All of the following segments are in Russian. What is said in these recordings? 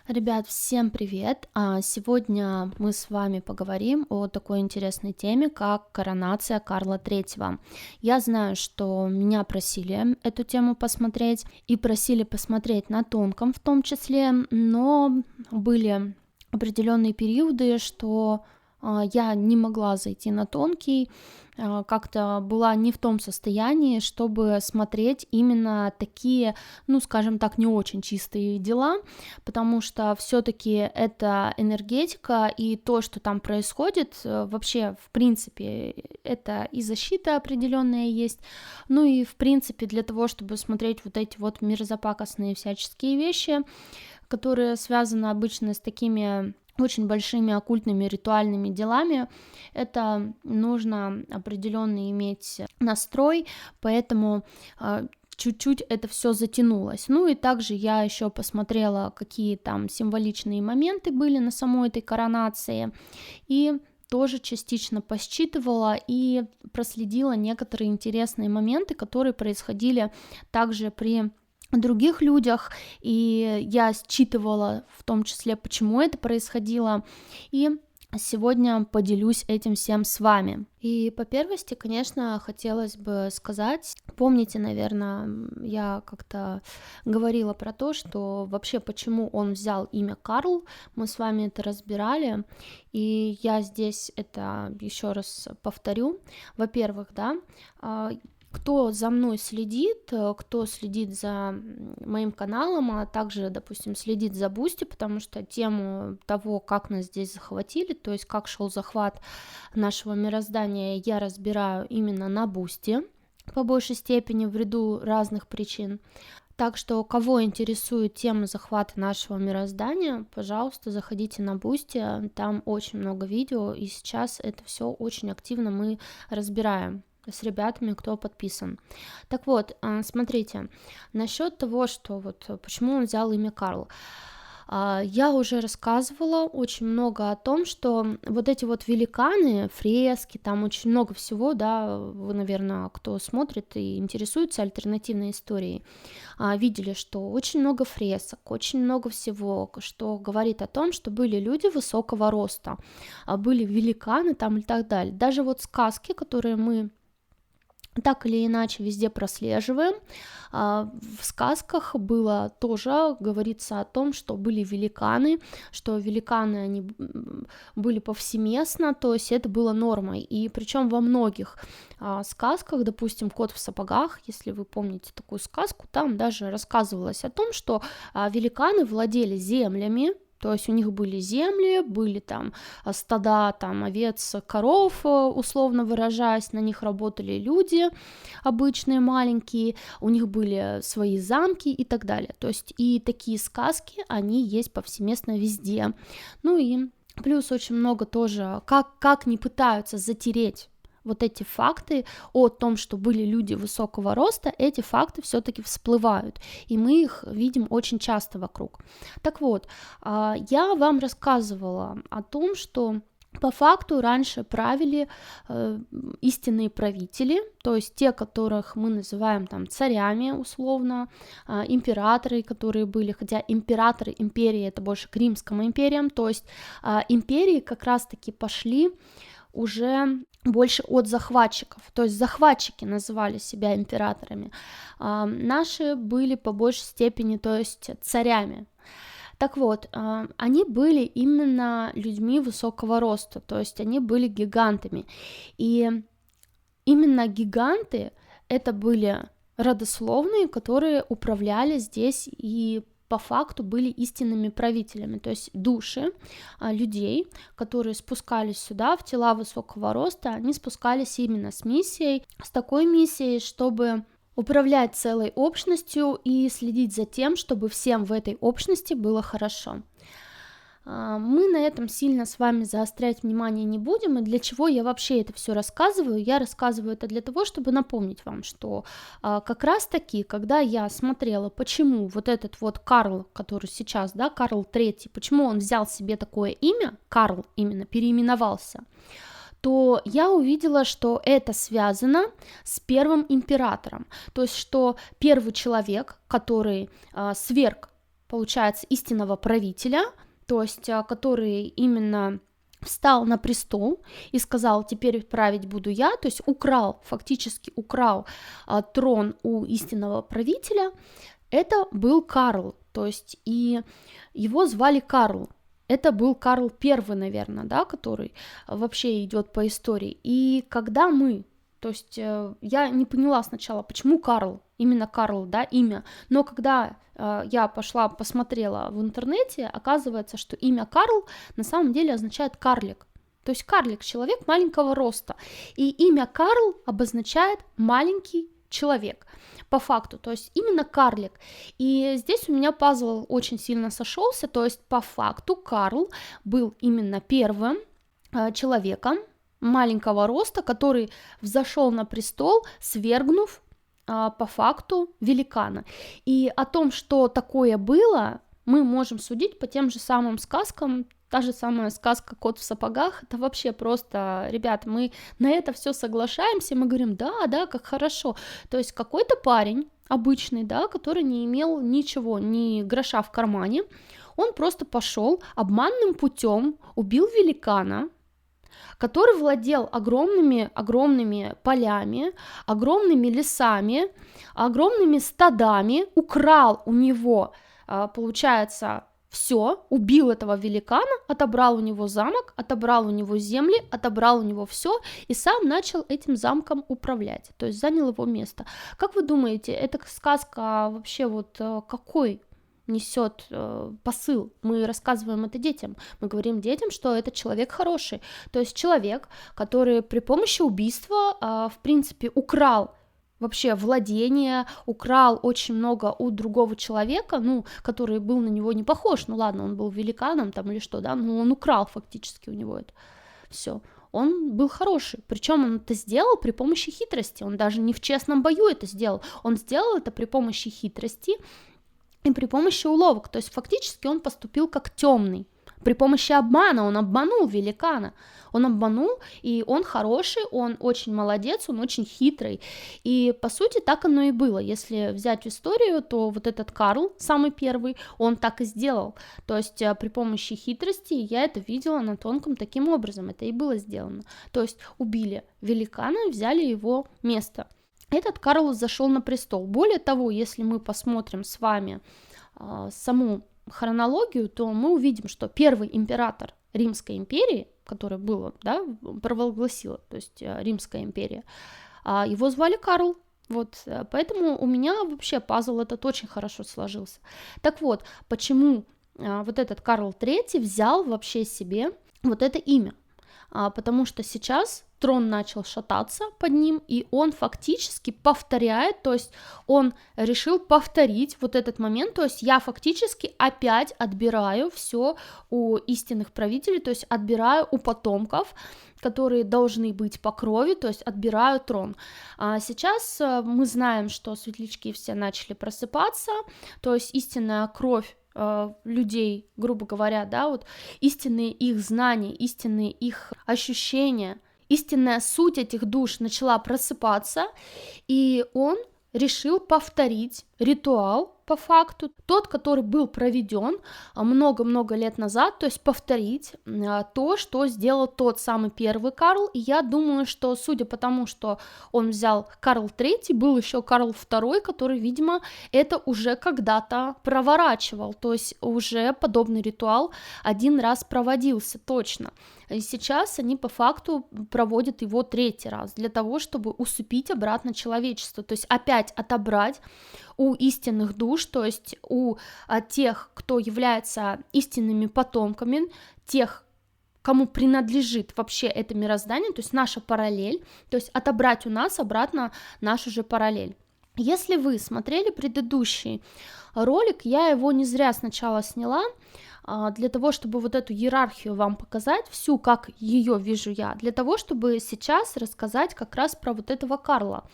Ребят, всем привет! Сегодня мы с вами поговорим о такой интересной теме, как коронация Карла Третьего. Я знаю, что меня просили эту тему посмотреть и просили посмотреть на тонком в том числе, но были определенные периоды, что я не могла зайти на тонкий, как-то была не в том состоянии, чтобы смотреть именно такие, ну, скажем так, не очень чистые дела, потому что все-таки это энергетика, и то, что там происходит, вообще, в принципе, это и защита определенная есть, ну и, в принципе, для того, чтобы смотреть вот эти вот мерзопакостные всяческие вещи, которые связаны обычно с такими очень большими оккультными ритуальными делами, это нужно определенный иметь настрой, поэтому чуть-чуть это все затянулось. Ну и также я еще посмотрела, какие там символичные моменты были на самой этой коронации, и тоже частично посчитывала и проследила некоторые интересные моменты, которые происходили также при других людях, и я считывала в том числе, почему это происходило, и сегодня поделюсь этим всем с вами. И по первости, конечно, хотелось бы сказать, помните, наверное, я как-то говорила про то, что вообще почему он взял имя Карл, мы с вами это разбирали, и я здесь это еще раз повторю. Во-первых, да, кто за мной следит, кто следит за моим каналом, а также, допустим, следит за Бусти, потому что тему того, как нас здесь захватили, то есть как шел захват нашего мироздания, я разбираю именно на Бусти, по большей степени ввиду разных причин. Так что, кого интересует тема захвата нашего мироздания, пожалуйста, заходите на Бусти, там очень много видео, и сейчас это все очень активно мы разбираем с ребятами, кто подписан. Так вот, смотрите, насчет того, что вот почему он взял имя Карл. Я уже рассказывала очень много о том, что вот эти вот великаны, фрески, там очень много всего, да, вы, наверное, кто смотрит и интересуется альтернативной историей, видели, что очень много фресок, очень много всего, что говорит о том, что были люди высокого роста, были великаны там и так далее. Даже вот сказки, которые мы так или иначе везде прослеживаем. В сказках было тоже говорится о том, что были великаны, что великаны они были повсеместно, то есть это было нормой. И причем во многих сказках, допустим, «Кот в сапогах», если вы помните такую сказку, там даже рассказывалось о том, что великаны владели землями. То есть у них были земли, были там стада там, овец, коров, условно выражаясь, на них работали люди обычные, маленькие, у них были свои замки и так далее. То есть и такие сказки, они есть повсеместно везде. Ну и плюс очень много тоже, как не пытаются затереть вот эти факты о том, что были люди высокого роста, эти факты все-таки всплывают, и мы их видим очень часто вокруг. Так вот, я вам рассказывала о том, что по факту раньше правили истинные правители, то есть те, которых мы называем там царями условно, императоры, которые были, хотя императоры империи это больше к римским империям, то есть империи как раз-таки пошли уже больше от захватчиков, то есть захватчики называли себя императорами, наши были по большей степени, то есть царями. Так вот, они были именно людьми высокого роста, то есть они были гигантами, и именно гиганты это были родословные, которые управляли здесь и по факту были истинными правителями, то есть души людей, которые спускались сюда в тела высокого роста, они спускались именно с миссией, с такой миссией, чтобы управлять целой общностью и следить за тем, чтобы всем в этой общности было хорошо. Мы на этом сильно с вами заострять внимание не будем, и для чего я вообще это все рассказываю? Я рассказываю это для того, чтобы напомнить вам, что как раз-таки, когда я смотрела, почему вот этот вот Карл, который сейчас, да, Карл III, почему он взял себе такое имя, Карл именно переименовался, то я увидела, что это связано с первым императором, то есть что первый человек, который сверг получается, истинного правителя, то есть который именно встал на престол и сказал: теперь править буду я, то есть фактически украл трон у истинного правителя. Это был Карл, то есть и его звали Карл. Это был Карл I, наверное, да, который вообще идет по истории. И когда то есть я не поняла сначала, почему Карл, именно Карл, да, имя, но когда я посмотрела в интернете, оказывается, что имя Карл на самом деле означает карлик. То есть карлик, человек маленького роста. И имя Карл обозначает маленький человек по факту, то есть именно карлик. И здесь у меня пазл очень сильно сошелся, то есть по факту Карл был именно первым человеком маленького роста, который взошел на престол, свергнув по факту великана. И о том, что такое было, мы можем судить по тем же самым сказкам. Та же самая сказка «Кот в сапогах», это вообще просто, ребят, мы на это все соглашаемся, мы говорим: да, как хорошо. То есть какой-то парень обычный, да, который не имел ничего, ни гроша в кармане, он просто пошел обманным путем, убил великана, который владел огромными полями, огромными лесами, огромными стадами, украл у него, получается, все, убил этого великана, отобрал у него замок, отобрал у него земли, отобрал у него все и сам начал этим замком управлять, то есть занял его место. Как вы думаете, эта сказка вообще вот какой несет посыл? Мы рассказываем это детям, мы говорим детям, что это человек хороший, то есть человек, который при помощи убийства, в принципе, украл вообще владение, украл очень много у другого человека, который был на него не похож, ладно, он был великаном там или что, да, но он украл фактически у него это все. Он был хороший, причем он это сделал при помощи хитрости, он даже не в честном бою это сделал, он сделал это при помощи хитрости и при помощи уловок, то есть фактически он поступил как темный. При помощи обмана он обманул великана, он обманул, и он хороший, он очень молодец, он очень хитрый, и по сути так оно и было. Если взять историю, то вот этот Карл, самый первый, он так и сделал, то есть при помощи хитрости я это видела на тонком таким образом, это и было сделано, то есть убили великана и взяли его место. Этот Карл зашел на престол. Более того, если мы посмотрим с вами саму хронологию, то мы увидим, что первый император Римской империи, который был, да, провозгласила, то есть Римская империя, его звали Карл. Вот, поэтому у меня вообще пазл этот очень хорошо сложился. Так вот, почему вот этот Карл III взял вообще себе вот это имя? Потому что сейчас трон начал шататься под ним, и он фактически повторяет, то есть он решил повторить вот этот момент, то есть я фактически опять отбираю все у истинных правителей, то есть отбираю у потомков, которые должны быть по крови, то есть отбираю трон. А сейчас мы знаем, что светлячки все начали просыпаться, то есть истинная кровь людей, грубо говоря, да, вот истинные их знания, истинные их ощущения, истинная суть этих душ начала просыпаться, и он решил повторить ритуал по факту, тот, который был проведен много-много лет назад, то есть повторить то, что сделал тот самый первый Карл. И я думаю, что судя по тому, что он взял Карл III, был еще Карл II, который, видимо, это уже когда-то проворачивал, то есть уже подобный ритуал один раз проводился точно. И сейчас они по факту проводят его третий раз для того, чтобы усыпить обратно человечество, то есть опять отобрать у истинных душ, то есть у тех, кто является истинными потомками, тех, кому принадлежит вообще это мироздание, то есть наша параллель, то есть отобрать у нас обратно нашу же параллель. Если вы смотрели предыдущий ролик, я его не зря сначала сняла, для того, чтобы вот эту иерархию вам показать, всю, как ее вижу я, для того, чтобы сейчас рассказать как раз про вот этого Карла.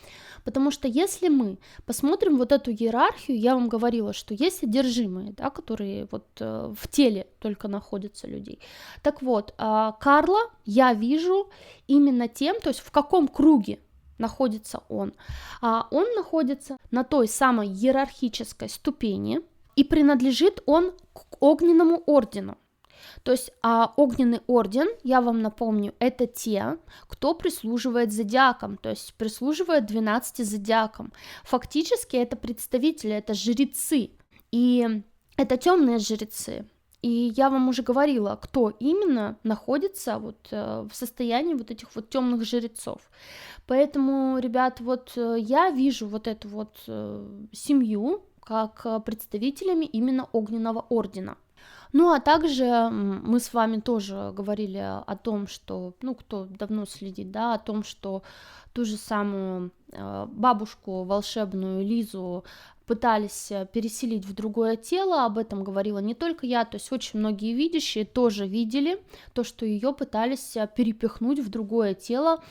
Потому что если мы посмотрим вот эту иерархию, я вам говорила, что есть одержимые, да, которые вот в теле только находятся людей. Так вот, Карла я вижу именно тем, то есть в каком круге находится он. Он находится на той самой иерархической ступени, и принадлежит он к огненному ордену. То есть огненный орден, я вам напомню, это те, кто прислуживает зодиакам, то есть прислуживает 12 зодиакам. Фактически это представители, это жрецы, и это темные жрецы. И я вам уже говорила, кто именно находится вот в состоянии вот этих вот темных жрецов. Поэтому, ребят, вот я вижу вот эту вот семью как представителями именно огненного ордена. Ну, а также мы с вами тоже говорили о том, что, ну, кто давно следит, да, о том, что ту же самую бабушку волшебную Лизу пытались переселить в другое тело, об этом говорила не только я, то есть очень многие видящие тоже видели то, что ее пытались перепихнуть в другое тело,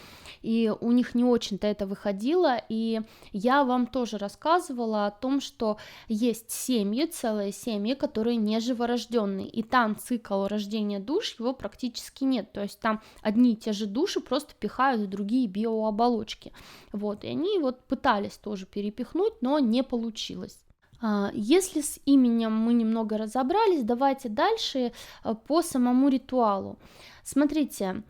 и у них не очень-то это выходило, и я вам тоже рассказывала о том, что есть семьи, целые семьи, которые не живорожденные, и там цикл рождения душ, его практически нет, то есть там одни и те же души просто пихают в другие биооболочки, вот, и они вот пытались тоже перепихнуть, но не получилось. Если с именем мы немного разобрались, давайте дальше по самому ритуалу. Смотрите,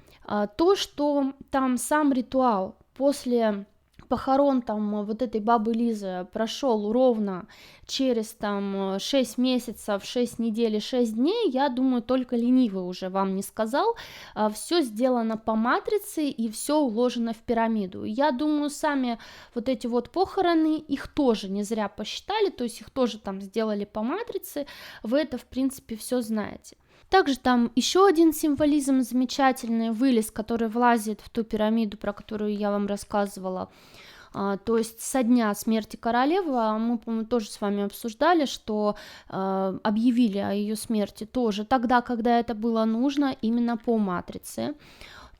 то, что там сам ритуал после похорон там вот этой бабы Лизы прошел ровно через там 6 месяцев, 6 недель и 6 дней, я думаю, только ленивый уже вам не сказал, все сделано по матрице и все уложено в пирамиду. Я думаю, сами вот эти вот похороны, их тоже не зря посчитали, то есть их тоже там сделали по матрице, вы это в принципе все знаете. Также там еще один символизм замечательный, вылез, который влазит в ту пирамиду, про которую я вам рассказывала. То есть со дня смерти королевы, мы, по-моему, тоже с вами обсуждали, что объявили о ее смерти тоже тогда, когда это было нужно, именно по матрице.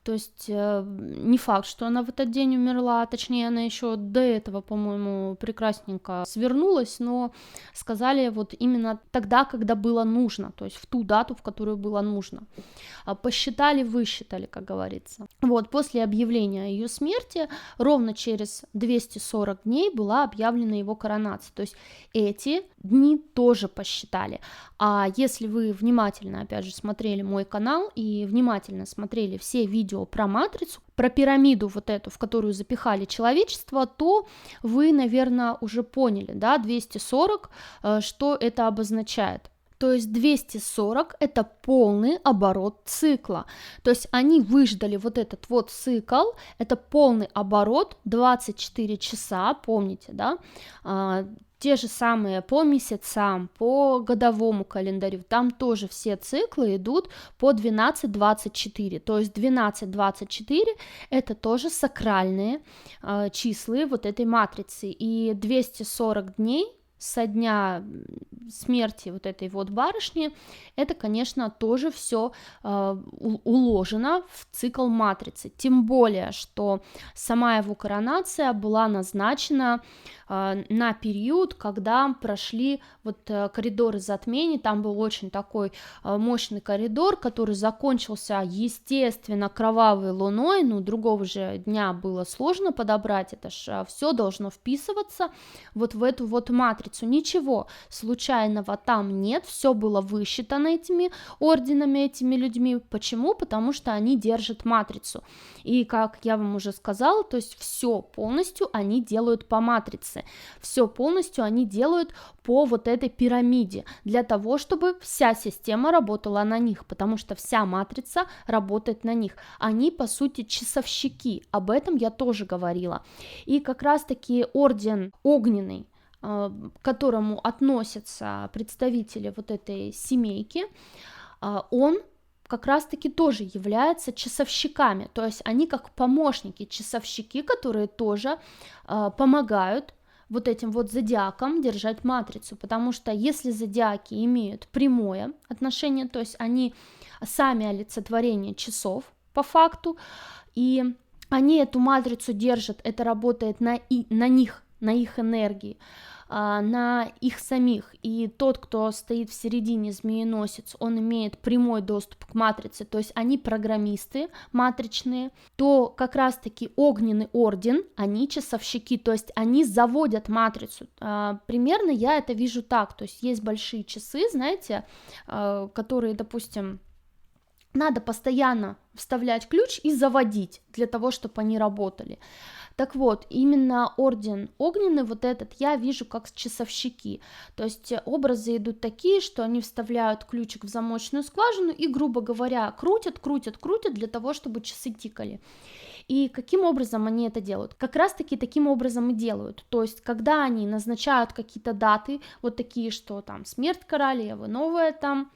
То есть не факт, что она в этот день умерла, точнее она еще до этого, по-моему, прекрасненько свернулась, но сказали вот именно тогда, когда было нужно, то есть в ту дату, в которую было нужно. Посчитали, высчитали, как говорится. Вот, после объявления о ее смерти ровно через 240 дней была объявлена его коронация, то есть эти дни тоже посчитали. А если вы внимательно, опять же, смотрели мой канал и внимательно смотрели все видео про матрицу, про пирамиду вот эту, в которую запихали человечество, то вы, наверное, уже поняли, да, 240, что это обозначает. То есть 240 это полный оборот цикла. То есть они выждали вот этот вот цикл, это полный оборот 24 часа, помните, да, те же самые по месяцам, по годовому календарю, там тоже все циклы идут по 12-24, то есть 12-24 это тоже сакральные числы вот этой матрицы, и 240 дней со дня смерти вот этой вот барышни, это, конечно, тоже все уложено в цикл матрицы, тем более, что сама его коронация была назначена на период, когда прошли вот коридоры затмений, там был очень такой мощный коридор, который закончился, естественно, кровавой луной, ну, другого же дня было сложно подобрать, это ж все должно вписываться вот в эту вот матрицу, ничего случайного там нет, все было высчитано этими орденами, этими людьми, почему? Потому что они держат матрицу, и, как я вам уже сказала, то есть все полностью они делают по матрице, все полностью они делают по вот этой пирамиде, для того, чтобы вся система работала на них, потому что вся матрица работает на них, они, по сути, часовщики, об этом я тоже говорила, и как раз-таки орден огненный, к которому относятся представители вот этой семейки, он как раз-таки тоже является часовщиками, то есть они как помощники, часовщики, которые тоже помогают вот этим вот зодиакам держать матрицу, потому что если зодиаки имеют прямое отношение, то есть они сами олицетворение часов по факту, и они эту матрицу держат, это работает на них на их энергии, на их самих, и тот, кто стоит в середине, змееносец, он имеет прямой доступ к матрице, то есть они программисты матричные, то как раз-таки огненный орден, они часовщики, то есть они заводят матрицу. Примерно я это вижу так, то есть есть большие часы, знаете, которые, допустим, надо постоянно вставлять ключ и заводить для того, чтобы они работали. Так вот, именно орден огненный, вот этот, я вижу как часовщики, то есть образы идут такие, что они вставляют ключик в замочную скважину и, грубо говоря, крутят для того, чтобы часы тикали. И каким образом они это делают? Как раз-таки таким образом и делают, то есть когда они назначают какие-то даты, вот такие, что там смерть королевы, новая там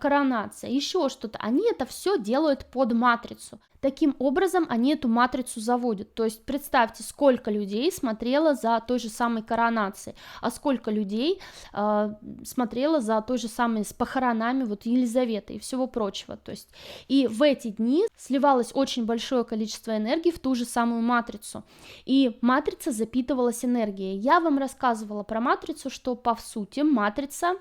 коронация, еще что-то, они это все делают под матрицу. Таким образом они эту матрицу заводят. То есть представьте, сколько людей смотрело за той же самой коронацией, а сколько людей смотрело за той же самой с похоронами вот Елизаветы и всего прочего. То есть и в эти дни сливалось очень большое количество энергии в ту же самую матрицу, и матрица запитывалась энергией. Я вам рассказывала про матрицу, что по сути матрица,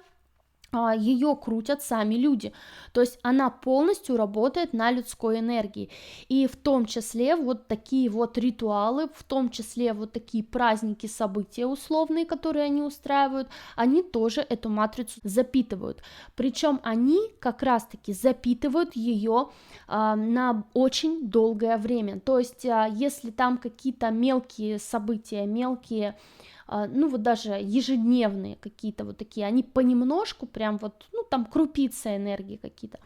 ее крутят сами люди, то есть она полностью работает на людской энергии, и в том числе вот такие вот ритуалы, в том числе вот такие праздники, события условные, которые они устраивают, они тоже эту матрицу запитывают, причем они как раз-таки запитывают ее на очень долгое время, то есть если там какие-то мелкие события, мелкие, ну вот даже ежедневные какие-то вот такие, они понемножку прям вот, ну там крупицы энергии какие-то,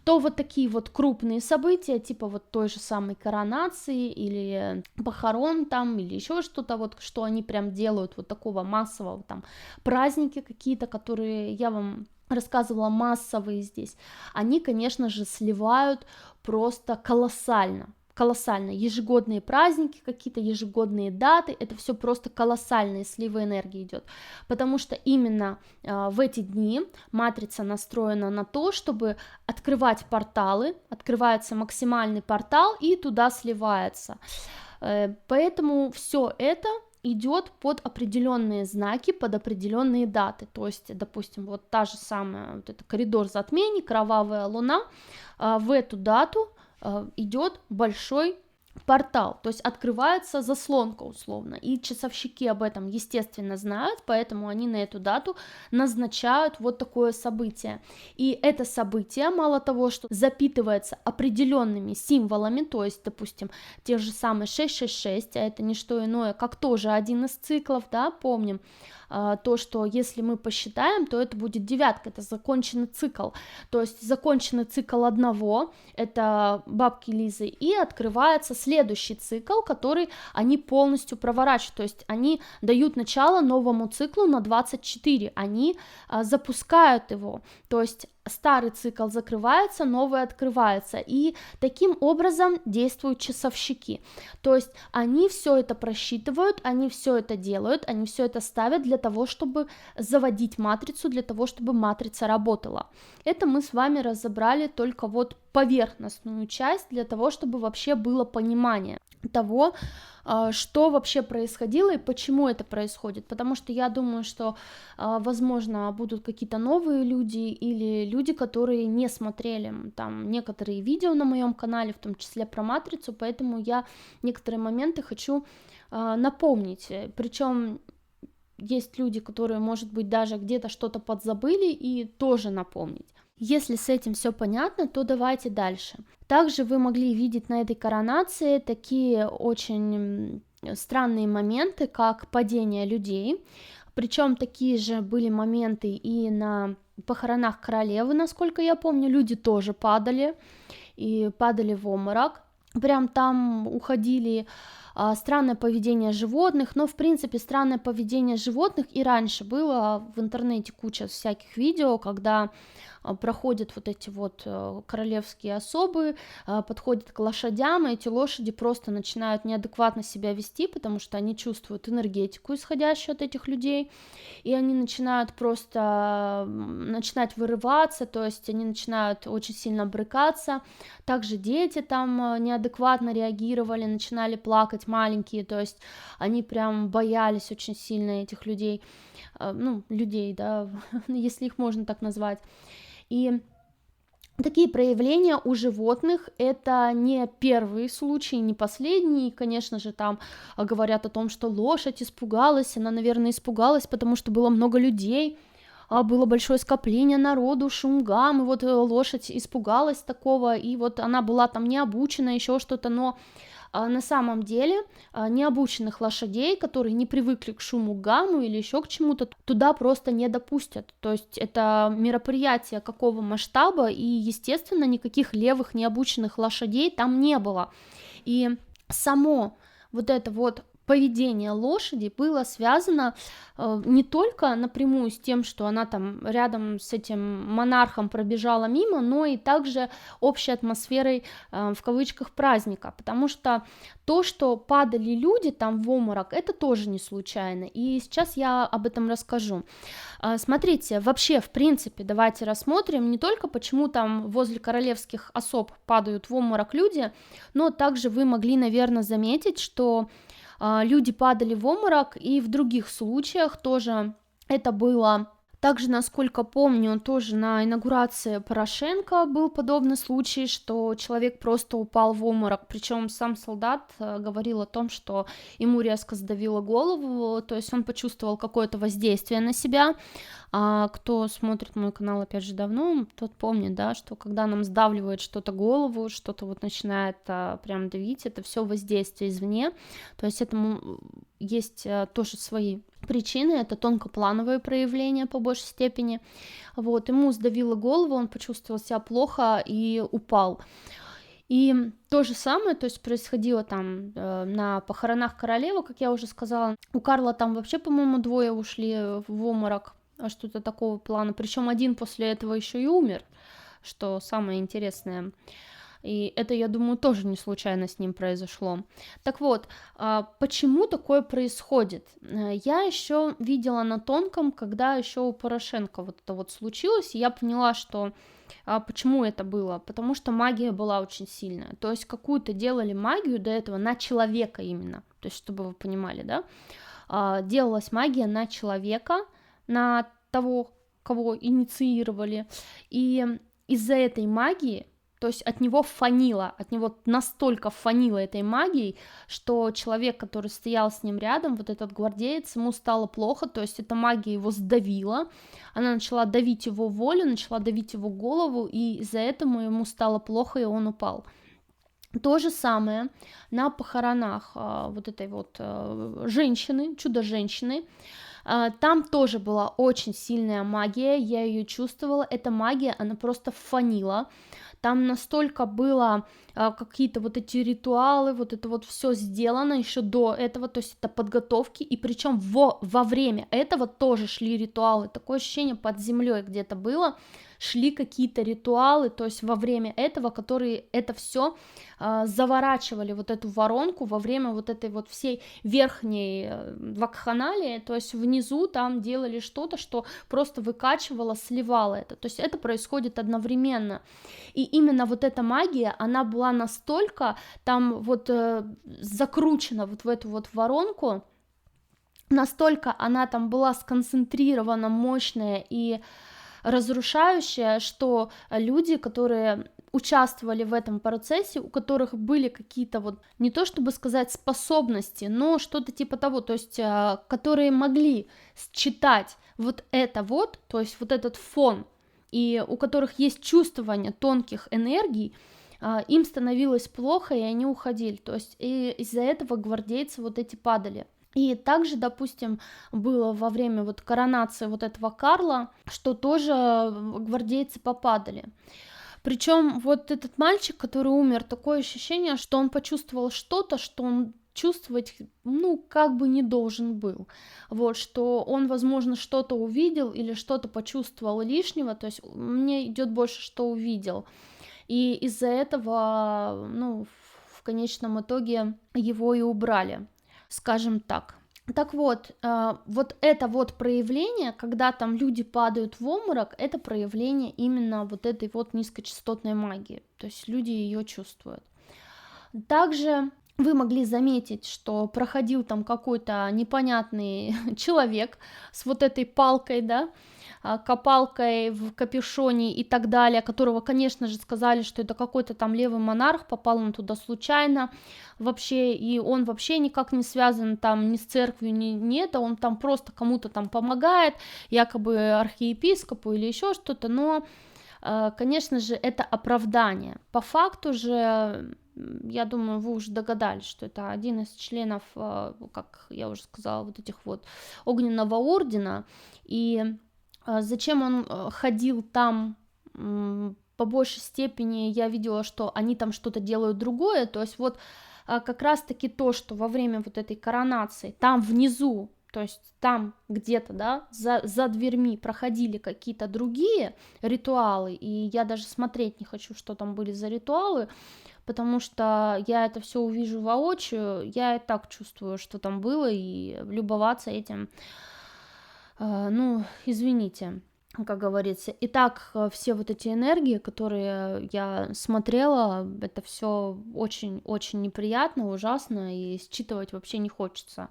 то вот такие вот крупные события, типа вот той же самой коронации или похорон там, или еще что-то вот, что они прям делают вот такого массового, там праздники какие-то, которые я вам рассказывала, массовые здесь, они, конечно же, сливают просто колоссально, ежегодные праздники, какие-то ежегодные даты, это все просто колоссальные сливы энергии идет, потому что именно в эти дни матрица настроена на то, чтобы открывать порталы, открывается максимальный портал и туда сливается, поэтому все это идет под определенные знаки, под определенные даты, то есть, допустим, вот та же самая, вот это коридор затмений, кровавая луна, в эту дату идет большой портал, то есть открывается заслонка условно, и часовщики об этом, естественно, знают, поэтому они на эту дату назначают вот такое событие, и это событие, мало того, что запитывается определенными символами, то есть, допустим, те же самые 666, а это не что иное, как тоже один из циклов, да, помним, то, что если мы посчитаем, то это будет девятка, это законченный цикл, то есть законченный цикл одного, это бабки Лизы, и открывается следующий цикл, который они полностью проворачивают, то есть они дают начало новому циклу на 24, они запускают его, то есть старый цикл закрывается, новый открывается, и таким образом действуют часовщики, то есть они все это просчитывают, они все это делают, они все это ставят для того, чтобы заводить матрицу, для того, чтобы матрица работала. Это мы с вами разобрали только вот поверхностную часть, для того, чтобы вообще было понимание того, что вообще происходило и почему это происходит, потому что я думаю, что, возможно, будут какие-то новые люди или люди, которые не смотрели там некоторые видео на моем канале, в том числе про матрицу, поэтому я некоторые моменты хочу напомнить, причем есть люди, которые, может быть, даже где-то что-то подзабыли, и тоже напомнить. Если с этим все понятно, то давайте дальше. Также вы могли видеть на этой коронации такие очень странные моменты, как падение людей, причем такие же были моменты и на похоронах королевы, насколько я помню, люди тоже падали, и падали в обморок, прям там уходили. Странное поведение животных, но в принципе странное поведение животных и раньше было, в интернете куча всяких видео, когда проходят вот эти вот королевские особы, подходят к лошадям, и эти лошади просто начинают неадекватно себя вести, потому что они чувствуют энергетику, исходящую от этих людей, и они начинают просто начинать вырываться, то есть они начинают очень сильно брыкаться. Также дети там неадекватно реагировали, начинали плакать маленькие, то есть они прям боялись очень сильно этих людей, ну, людей, да, если их можно так назвать. И такие проявления у животных — это не первый случай, не последний. Конечно же, там говорят о том, что лошадь испугалась, она, наверное, испугалась, потому что было много людей, было большое скопление народу, шум, гам, и вот лошадь испугалась такого, и вот она была там не обучена, еще что-то, но на самом деле необученных лошадей, которые не привыкли к шуму, гамму или еще к чему-то, туда просто не допустят. То есть это мероприятие какого масштаба, и, естественно, никаких левых необученных лошадей там не было. И само вот это вот поведение лошади было связано не только напрямую с тем, что она там рядом с этим монархом пробежала мимо, но и также общей атмосферой в кавычках праздника, потому что то, что падали люди там в обморок, это тоже не случайно, и сейчас я об этом расскажу. Смотрите, вообще, в принципе, давайте рассмотрим не только почему там возле королевских особ падают в обморок люди, но также вы могли, наверное, заметить, что люди падали в обморок, и в других случаях тоже это было. Также, насколько помню, тоже на инаугурации Порошенко был подобный случай, что человек просто упал в обморок, причем сам солдат говорил о том, что ему резко сдавило голову, то есть он почувствовал какое-то воздействие на себя. А кто смотрит мой канал, опять же, давно, тот помнит, да, что когда нам сдавливает что-то голову, что-то вот начинает прям давить, это все воздействие извне, то есть этому есть тоже свои причины, это тонкоплановые проявления по большей степени, вот, ему сдавило голову, он почувствовал себя плохо и упал. И то же самое, то есть происходило там на похоронах королевы, как я уже сказала, у Карла там вообще, по-моему, двое ушли в обморок, что-то такого плана, причем один после этого еще и умер, что самое интересное. И это, я думаю, тоже не случайно с ним произошло. Так вот, почему такое происходит? Я еще видела на тонком, когда еще у Порошенко вот это вот случилось, и я поняла, что почему это было, потому что магия была очень сильная, то есть какую-то делали магию до этого на человека именно, то есть чтобы вы понимали, да, делалась магия на человека, на того, кого инициировали, и из-за этой магии, то есть от него фанило, от него настолько фанило этой магией, что человек, который стоял с ним рядом, вот этот гвардеец, ему стало плохо, то есть эта магия его сдавила, она начала давить его волю, начала давить его голову, и из-за этого ему стало плохо, и он упал. То же самое на похоронах вот этой вот женщины, чудо-женщины. Там тоже была очень сильная магия, я ее чувствовала, эта магия, она просто фанила, там настолько было какие-то вот эти ритуалы, вот это вот все сделано еще до этого, то есть это подготовки, и причем во время этого тоже шли ритуалы, такое ощущение под землей где-то было, шли какие-то ритуалы, то есть во время этого, которые это все заворачивали вот эту воронку во время вот этой вот всей верхней вакханалии, то есть внизу там делали что-то, что просто выкачивало, сливало это, то есть это происходит одновременно, и именно вот эта магия, она была настолько там вот закручена вот в эту вот воронку, настолько она там была сконцентрирована, мощная и разрушающая, что люди, которые участвовали в этом процессе, у которых были какие-то вот, не то чтобы сказать способности, но что-то типа того, то есть которые могли считать вот это вот, то есть вот этот фон, и у которых есть чувствование тонких энергий, им становилось плохо, и они уходили, то есть и из-за этого гвардейцы вот эти падали. И также, допустим, было во время вот коронации вот этого Карла, что тоже гвардейцы попадали. Причем вот этот мальчик, который умер, такое ощущение, что он почувствовал что-то, что он чувствовать, ну, как бы не должен был, вот, что он, возможно, что-то увидел или что-то почувствовал лишнего, то есть мне идет больше, что увидел, и из-за этого, ну, в конечном итоге его и убрали, скажем так. Так вот, вот это вот проявление, когда там люди падают в обморок, это проявление именно вот этой вот низкочастотной магии, то есть люди ее чувствуют. Также вы могли заметить, что проходил там какой-то непонятный человек с вот этой палкой, да, копалкой в капюшоне и так далее, которого, конечно же, сказали, что это какой-то там левый монарх, попал он туда случайно вообще, и он вообще никак не связан там ни с церковью, ни это, он там просто кому-то там помогает, якобы архиепископу или еще что-то, но, конечно же, это оправдание. По факту же, я думаю, вы уже догадались, что это один из членов, как я уже сказала, вот этих вот огненного ордена, и зачем он ходил там, по большей степени я видела, что они там что-то делают другое, то есть вот как раз-таки то, что во время вот этой коронации там внизу, то есть там где-то, да, за дверьми проходили какие-то другие ритуалы, и я даже смотреть не хочу, что там были за ритуалы, потому что я это все увижу воочию, я и так чувствую, что там было, и любоваться этим, ну, извините, как говорится. Итак, все вот эти энергии, которые я смотрела, это все очень-очень неприятно, ужасно, и считывать вообще не хочется,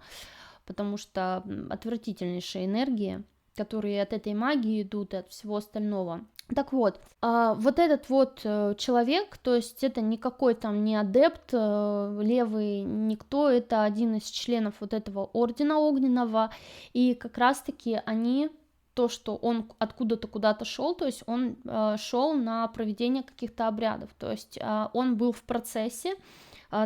потому что отвратительнейшие энергии, которые от этой магии идут и от всего остального. Так вот, вот этот вот человек, то есть это никакой там не адепт левый, никто, это один из членов вот этого ордена огненного, и как раз-таки они, то, что он откуда-то куда-то шел, то есть он шел на проведение каких-то обрядов, то есть он был в процессе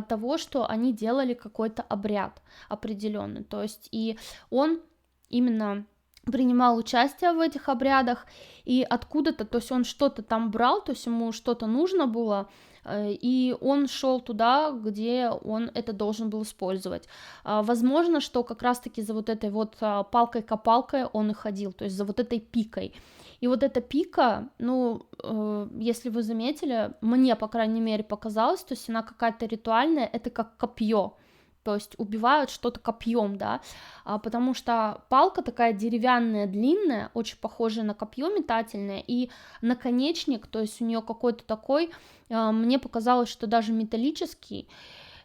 того, что они делали какой-то обряд определенный, то есть и он именно принимал участие в этих обрядах, и откуда-то, то есть он что-то там брал, то есть ему что-то нужно было, и он шел туда, где он это должен был использовать. Возможно, что как раз-таки за вот этой вот палкой-копалкой он и ходил, то есть за вот этой пикой. И вот эта пика, ну, если вы заметили, мне, по крайней мере, показалось, то есть она какая-то ритуальная, это как копье, то есть убивают что-то копьем, да, потому что палка такая деревянная, длинная, очень похожая на копье метательное, и наконечник, то есть у нее какой-то такой, мне показалось, что даже металлический,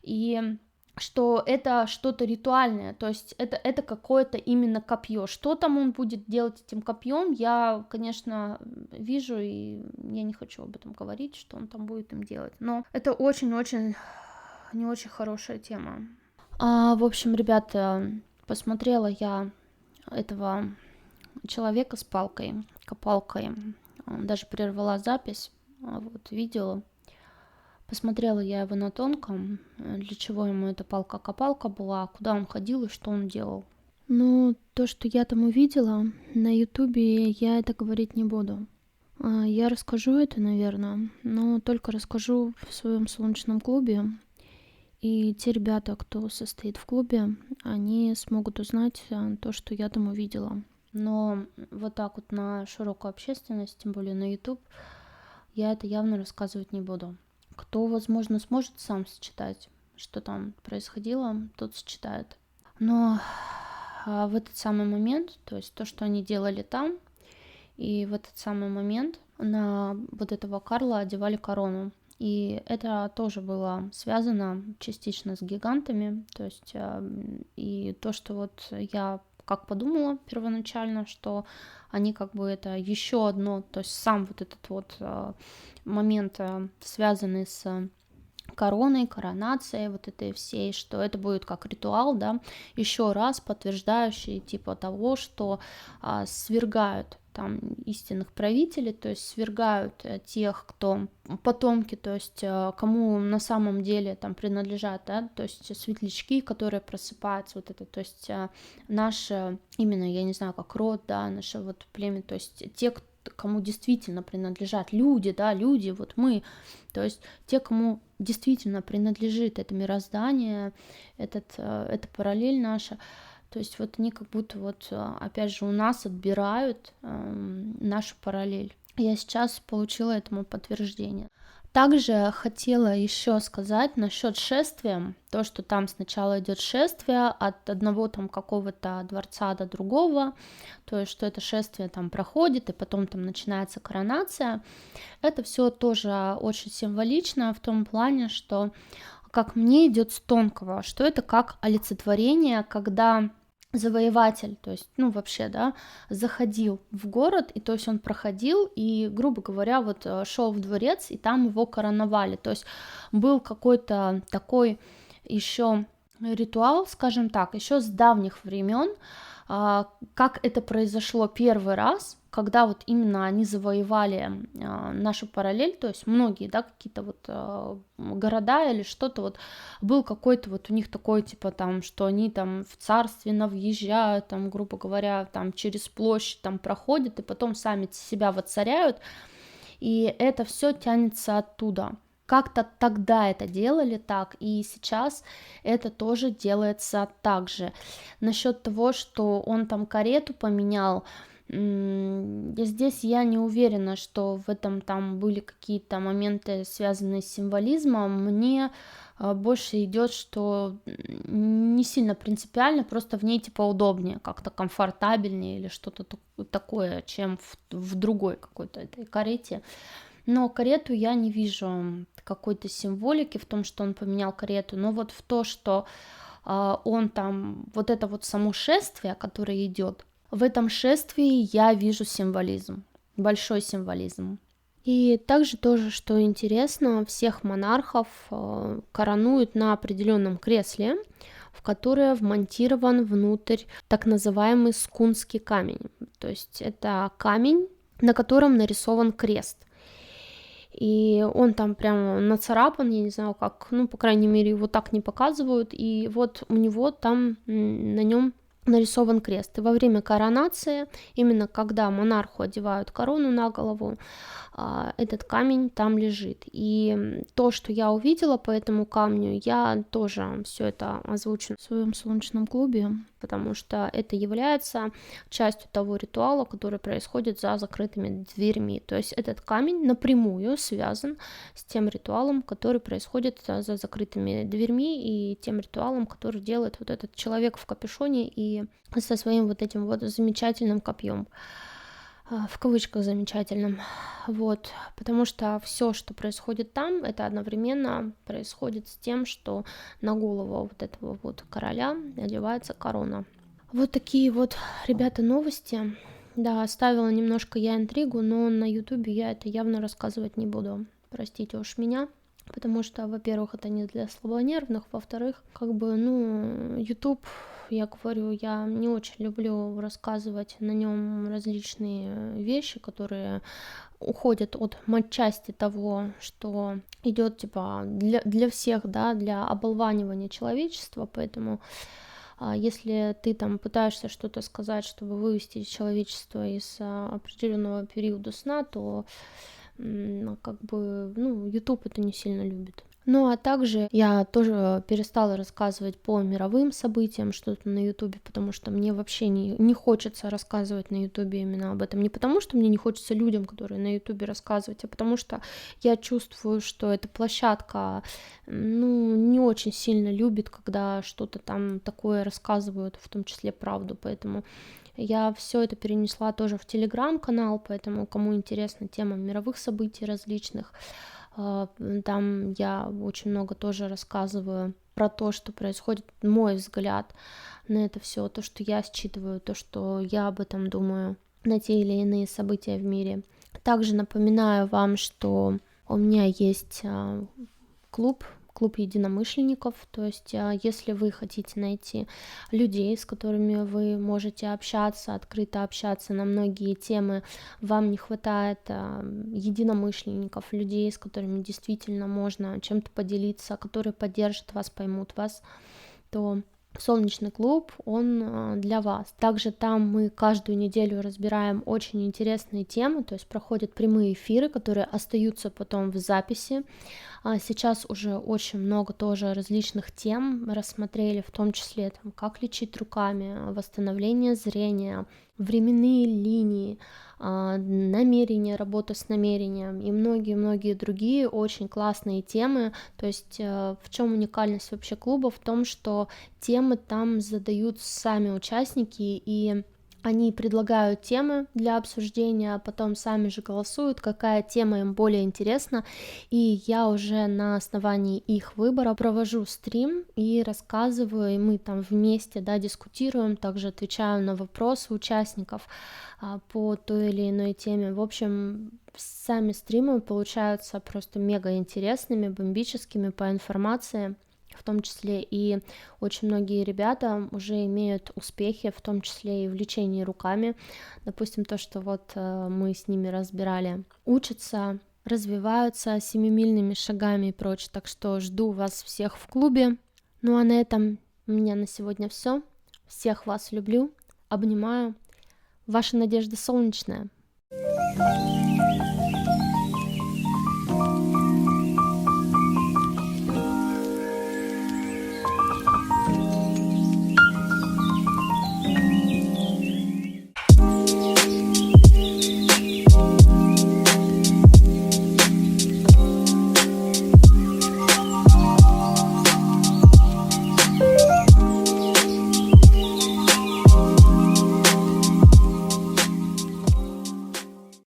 и что это что-то ритуальное, то есть это какое-то именно копье. Что там он будет делать этим копьем, я, конечно, вижу, и я не хочу об этом говорить, что он там будет им делать, но это очень-очень не очень хорошая тема. В общем, ребята, посмотрела я этого человека с палкой, копалкой, даже прервала запись, вот, видео. Посмотрела я его на тонком, для чего ему эта палка-копалка была, куда он ходил и что он делал. Ну, то, что я там увидела на ютубе, я это говорить не буду. Я расскажу это, наверное, но только расскажу в своем солнечном клубе. И те ребята, кто состоит в клубе, они смогут узнать то, что я там увидела. Но вот так вот на широкую общественность, тем более на YouTube, я это явно рассказывать не буду. Кто, возможно, сможет сам сочетать, что там происходило, тот сочетает. Но в этот самый момент, то есть то, что они делали там, и в этот самый момент на вот этого Карла одевали корону. И это тоже было связано частично с гигантами, то есть и то, что вот я как подумала первоначально, что они как бы это еще одно, то есть сам вот этот вот момент, связанный с короной, коронацией вот этой всей, что это будет как ритуал, да, еще раз подтверждающий типа того, что свергают там истинных правителей, то есть свергают тех, кто потомки, то есть кому на самом деле там принадлежат, да, то есть светлячки, которые просыпаются, вот это, то есть наше, именно, я не знаю, как род, да, наше вот племя, то есть те, кому действительно принадлежат люди, да, люди, вот мы, то есть те, кому действительно принадлежит это мироздание, эта параллель наша, то есть вот они как будто вот, опять же, у нас отбирают нашу параллель. Я сейчас получила этому подтверждение. Также хотела еще сказать насчет шествия, то, что там сначала идет шествие от одного там какого-то дворца до другого, то есть что это шествие там проходит, и потом там начинается коронация. Это все тоже очень символично в том плане, что, как мне идет с тонкого, что это как олицетворение, когда завоеватель, то есть, ну, вообще, да, заходил в город, и то есть он проходил, и, грубо говоря, вот шел в дворец, и там его короновали, то есть был какой-то такой еще ритуал, скажем так, еще с давних времен, как это произошло первый раз, когда вот именно они завоевали нашу параллель, то есть многие, да, какие-то вот города или что-то, вот был какой-то вот у них такой, типа там, что они там в царственно въезжают, там, грубо говоря, там через площадь там проходят, и потом сами себя воцаряют, и это все тянется оттуда. Как-то тогда это делали так, и сейчас это тоже делается так же. Насчет того, что он там карету поменял, здесь я не уверена, что в этом там были какие-то моменты, связанные с символизмом. Мне больше идет, что не сильно принципиально, просто в ней типа удобнее, как-то комфортабельнее или что-то такое, чем в другой какой-то этой карете. Но карету я не вижу какой-то символики в том, что он поменял карету, но вот в то, что он там, вот это вот само шествие, которое идет, в этом шествии я вижу символизм, большой символизм. И также тоже, что интересно, всех монархов коронуют на определенном кресле, в которое вмонтирован внутрь так называемый скунский камень. То есть это камень, на котором нарисован крест. И он там прямо нацарапан, я не знаю как, ну, по крайней мере, его так не показывают, и вот у него там на нем нарисован крест. И во время коронации, именно когда монарху одевают корону на голову, этот камень там лежит. И то, что я увидела по этому камню, я тоже все это озвучу в своем солнечном клубе, потому что это является частью того ритуала, который происходит за закрытыми дверьми. То есть этот камень напрямую связан с тем ритуалом, который происходит за закрытыми дверьми, и тем ритуалом, который делает вот этот человек в капюшоне и со своим вот этим вот замечательным копьем, в кавычках замечательным, вот, потому что все, что происходит там, это одновременно происходит с тем, что на голову вот этого вот короля одевается корона. Вот такие вот, ребята, новости. Да, оставила немножко я интригу, но на ютубе я это явно рассказывать не буду. Простите уж меня, потому что, во-первых, это не для слабонервных, во-вторых, как бы, ну, YouTube, я говорю, я не очень люблю рассказывать на нем различные вещи, которые уходят от матчасти того, что идет типа для всех, да, для оболванивания человечества, поэтому если ты там пытаешься что-то сказать, чтобы вывести человечество из определенного периода сна, то как бы, ну, YouTube это не сильно любит. Ну, а также я тоже перестала рассказывать по мировым событиям что-то на Ютубе, потому что мне вообще не хочется рассказывать на Ютубе именно об этом. Не потому, что мне не хочется людям, которые на Ютубе рассказывать, а потому что я чувствую, что эта площадка, ну, не очень сильно любит, когда что-то там такое рассказывают, в том числе правду, поэтому я все это перенесла тоже в Телеграм-канал, поэтому кому интересна тема мировых событий различных, там я очень много тоже рассказываю про то, что происходит, мой взгляд на это все, то, что я считываю, то, что я об этом думаю, на те или иные события в мире. Также напоминаю вам, что у меня есть клуб единомышленников, то есть если вы хотите найти людей, с которыми вы можете общаться, открыто общаться на многие темы, вам не хватает единомышленников, людей, с которыми действительно можно чем-то поделиться, которые поддержат вас, поймут вас, то Солнечный клуб, он для вас. Также там мы каждую неделю разбираем очень интересные темы, то есть проходят прямые эфиры, которые остаются потом в записи. Сейчас уже очень много тоже различных тем рассмотрели, в том числе там, как лечить руками, восстановление зрения, временные линии, намерение, работа с намерением и многие-многие другие очень классные темы. То есть в чем уникальность вообще клуба? В том, что темы там задают сами участники, и они предлагают темы для обсуждения, а потом сами же голосуют, какая тема им более интересна, и я уже на основании их выбора провожу стрим и рассказываю, и мы там вместе, да, дискутируем, также отвечаю на вопросы участников по той или иной теме. В общем, сами стримы получаются просто мега интересными, бомбическими по информации, в том числе, и очень многие ребята уже имеют успехи, в том числе и в лечении руками. Допустим, то, что вот мы с ними разбирали, учатся, развиваются семимильными шагами и прочее. Так что жду вас всех в клубе. Ну а на этом у меня на сегодня все. Всех вас люблю, обнимаю. Ваша Надежда Солнечная.